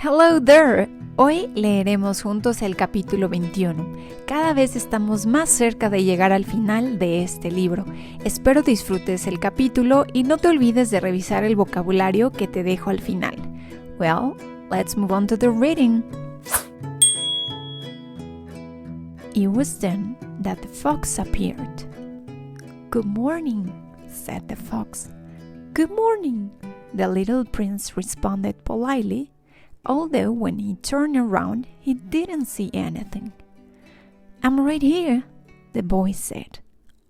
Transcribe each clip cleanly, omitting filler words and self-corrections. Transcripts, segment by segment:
Hello there! Hoy leeremos juntos el capítulo 21. Cada vez estamos más cerca de llegar al final de este libro. Espero disfrutes el capítulo y no te olvides de revisar el vocabulario que te dejo al final. Well, let's move on to the reading. It was then that the fox appeared. "Good morning," said the fox. "Good morning," the little prince responded politely, although when he turned around, he didn't see anything. "I'm right here," the boy said,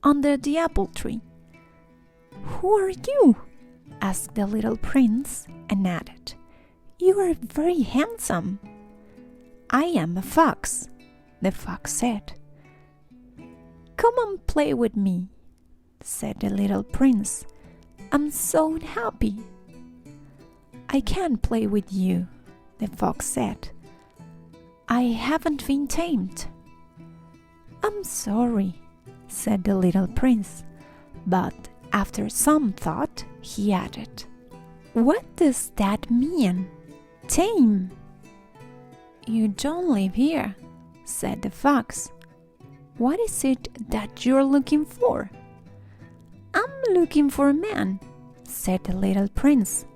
"under the apple tree." "Who are you?" asked the little prince, and added, "You are very handsome." "I am a fox," the fox said. "Come and play with me," said the little prince. "I'm so happy." "I can't play with you," the fox said. "I haven't been tamed." "I'm sorry," said the little prince, but after some thought he added, "What does that mean? Tame?" "You don't live here," said the fox. "What is it that you're looking for?" "I'm looking for a man," said the little prince.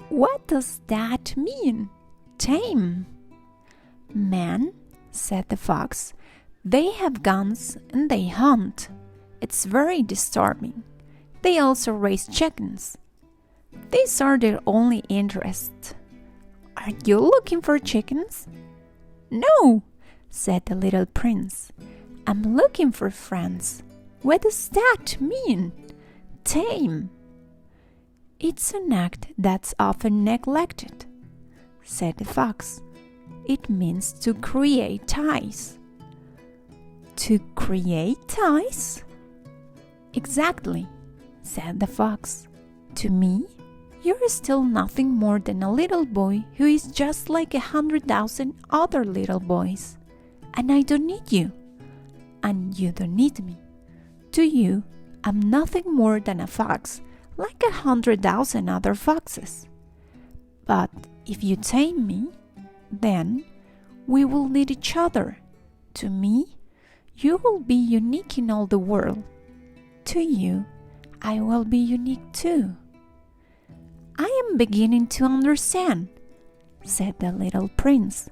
"What does that mean? Tame?" "Men," said the fox, "they have guns and they hunt. It's very disturbing. They also raise chickens. These are their only interests. Are you looking for chickens?" "No," said the little prince. "I'm looking for friends. What does that mean? Tame?" "It's an act that's often neglected," said the fox. "It means to create ties." "To create ties?" "Exactly," said the fox. "To me, you're still nothing more than a little boy who is just like 100,000 other little boys. And I don't need you. And you don't need me. To you, I'm nothing more than a fox, like 100,000 other foxes. But if you tame me, then we will need each other. To me, you will be unique in all the world. To you, I will be unique too." "I am beginning to understand," said the little prince.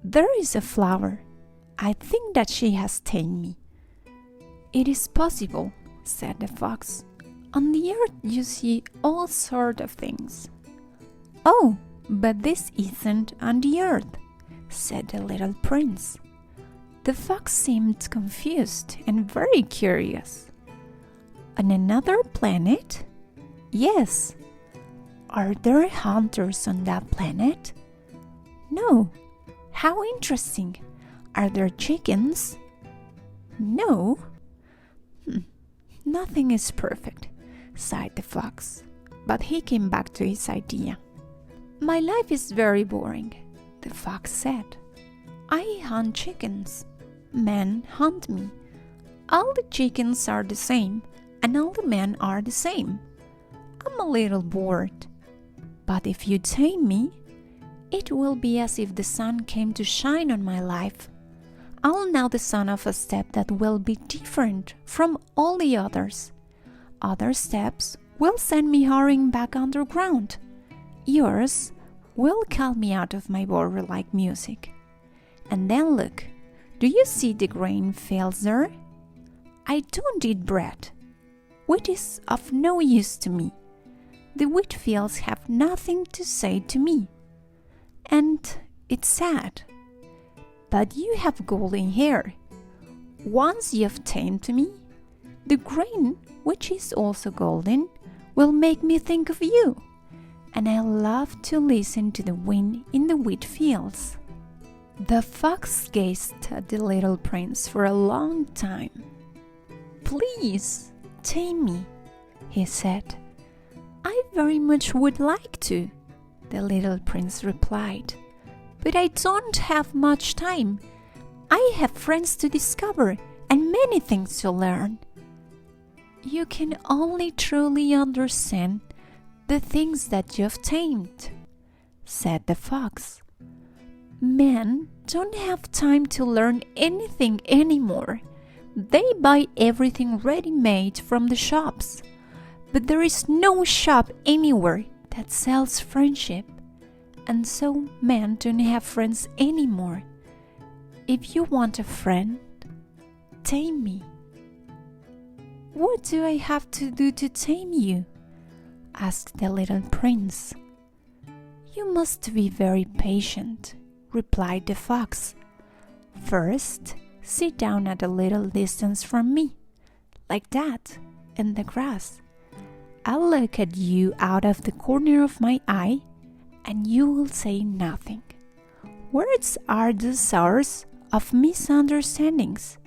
"There is a flower. I think that she has tamed me." "It is possible," said the fox. "On the earth you see all sorts of things." "Oh, but this isn't on the earth," said the little prince. The fox seemed confused and very curious. "On another planet?" "Yes." "Are there hunters on that planet?" "No." "How interesting. Are there chickens?" "No." "Nothing is perfect," sighed the fox, but he came back to his idea. "My life is very boring," the fox said. "I hunt chickens. Men hunt me. All the chickens are the same, and all the men are the same. I'm a little bored. But if you tame me, it will be as if the sun came to shine on my life. I'll know the sound of a step that will be different from all the others. Other steps will send me hurrying back underground. Yours will call me out of my border like music. And then look, do you see the grain fields there? I don't eat bread. Wheat is of no use to me. The wheat fields have nothing to say to me. And it's sad. But you have golden hair. Once you've tamed me, the grain, which is also golden, will make me think of you. And I love to listen to the wind in the wheat fields." The fox gazed at the little prince for a long time. "Please, tame me," he said. "I very much would like to," the little prince replied. "But I don't have much time. I have friends to discover and many things to learn." "You can only truly understand the things that you've tamed," said the fox. Men don't have time to learn anything anymore. They buy everything ready-made from the shops. But there is no shop anywhere that sells friendship. And so men don't have friends anymore. If you want a friend, tame me. What do I have to do to tame you? Asked the little prince. You must be very patient, replied the fox. First, sit down at a little distance from me, like that, in the grass. I'll look at you out of the corner of my eye, and you will say nothing. Words are the source of misunderstandings,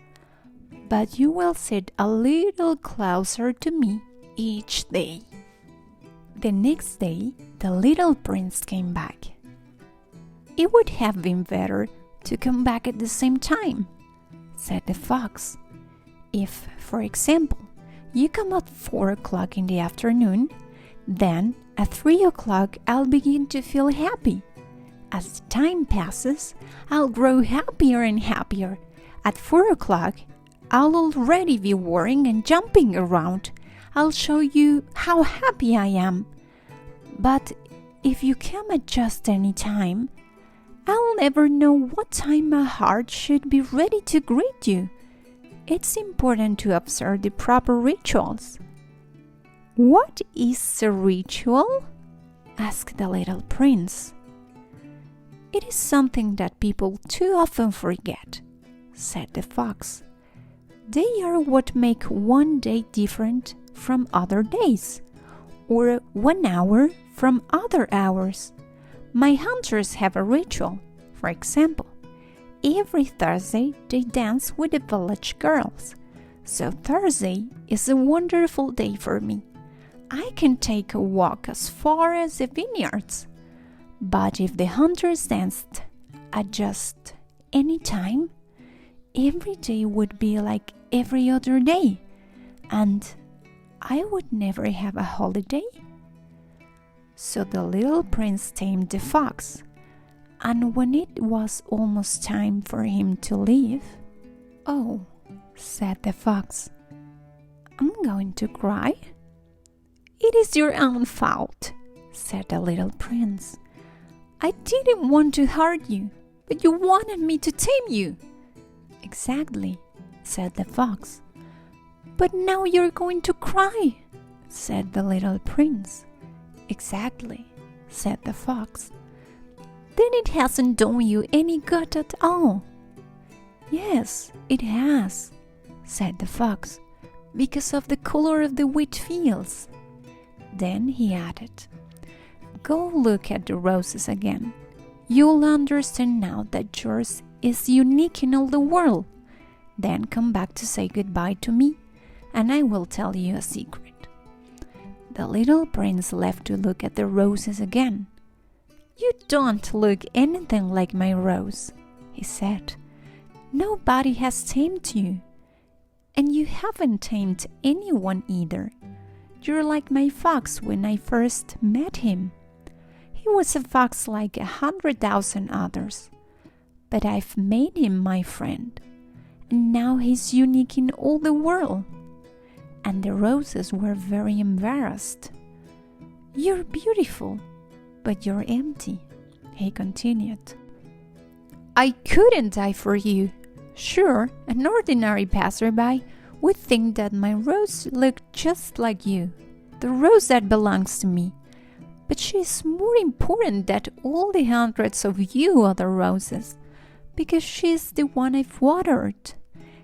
but you will sit a little closer to me each day. The next day, the little prince came back. It would have been better to come back at the same time, said the fox. If, for example, you come at 4 o'clock in the afternoon, then at 3 o'clock I'll begin to feel happy. As the time passes, I'll grow happier and happier. At 4 o'clock, I'll already be whirring and jumping around. I'll show you how happy I am. But if you come at just any time, I'll never know what time my heart should be ready to greet you. It's important to observe the proper rituals. What is a ritual? Asked the little prince. It is something that people too often forget, said the fox. They are what make one day different from other days, or 1 hour from other hours. My hunters have a ritual. For example, every Thursday they dance with the village girls. So Thursday is a wonderful day for me. I can take a walk as far as the vineyards. But if the hunters danced at just any time, every day would be like every other day, and I would never have a holiday. So the little prince tamed the fox, and when it was almost time for him to leave, "Oh," said the fox, "I'm going to cry." "It is your own fault," said the little prince. "I didn't want to hurt you, but you wanted me to tame you." "Exactly," said the fox. "But now you're going to cry," said the little prince. "Exactly," said the fox. "Then it hasn't done you any good at all." "Yes, it has," said the fox, "because of the color of the wheat fields." Then he added, "Go look at the roses again. You'll understand now that yours is unique in all the world. Then come back to say goodbye to me, and I will tell you a secret." The little prince left to look at the roses again. "You don't look anything like my rose," he said. "Nobody has tamed you, and you haven't tamed anyone either. You're like my fox when I first met him. He was a fox like 100,000 others, but I've made him my friend, and now he's unique in all the world." And the roses were very embarrassed. "You're beautiful, but you're empty," he continued. "I couldn't die for you. Sure, an ordinary passerby would think that my rose looked just like you, the rose that belongs to me. But she's more important than all the hundreds of you other roses, because she's the one I've watered.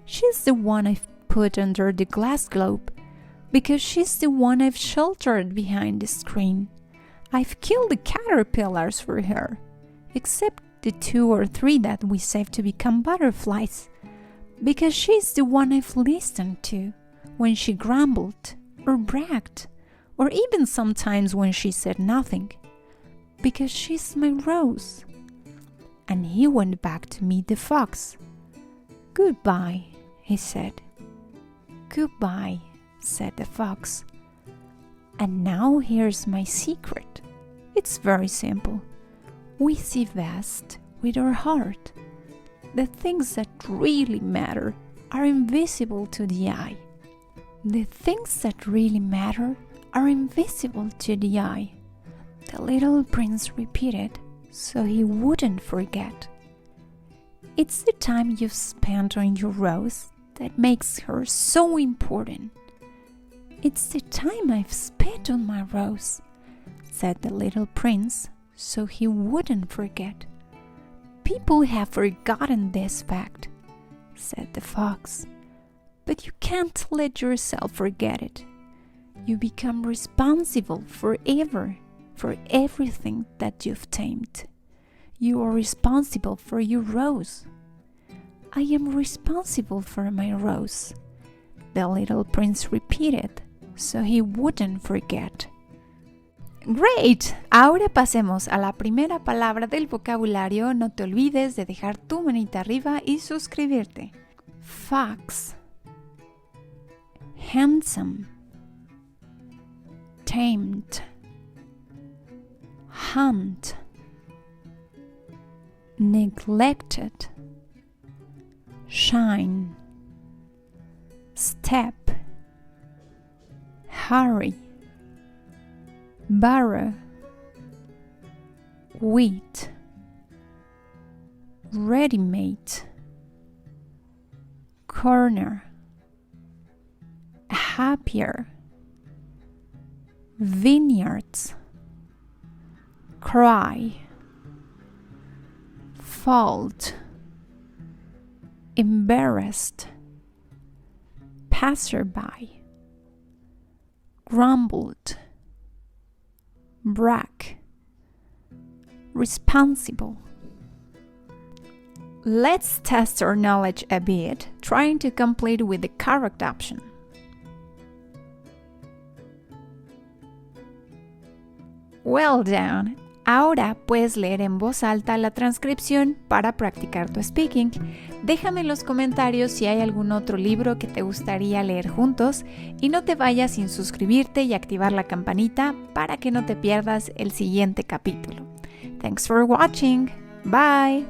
She's the one I've put under the glass globe, because she's the one I've sheltered behind the screen. I've killed the caterpillars for her, except the 2 or 3 that we saved to become butterflies, because she's the one I've listened to when she grumbled or bragged, or even sometimes when she said nothing, because she's my rose." And he went back to meet the fox. "Goodbye," he said. "Goodbye," said the fox. "And now here's my secret. It's very simple. We see best with our heart. The things that really matter are invisible to the eye. The things that really matter are invisible to the eye, the little prince repeated so he wouldn't forget. It's the time you've spent on your rose that makes her so important. It's the time I've spent on my rose, said the little prince so he wouldn't forget. People have forgotten this fact, said the fox, but you can't let yourself forget it. You become responsible forever for everything that you've tamed. You are responsible for your rose. I am responsible for my rose, the little prince repeated, so he wouldn't forget. Great! Ahora pasemos a la primera palabra del vocabulario. No te olvides de dejar tu manita arriba y suscribirte. Fox, handsome, tamed, hunt, neglected, shine, step, hurry, borrow, wheat, ready-made, corner, happier, vineyards, cry, fault, embarrassed, passerby, grumbled, brag, responsible. Let's test our knowledge a bit, trying to complete with the correct option. Well done! Ahora puedes leer en voz alta la transcripción para practicar tu speaking. Déjame en los comentarios si hay algún otro libro que te gustaría leer juntos y no te vayas sin suscribirte y activar la campanita para que no te pierdas el siguiente capítulo. Thanks for watching. Bye!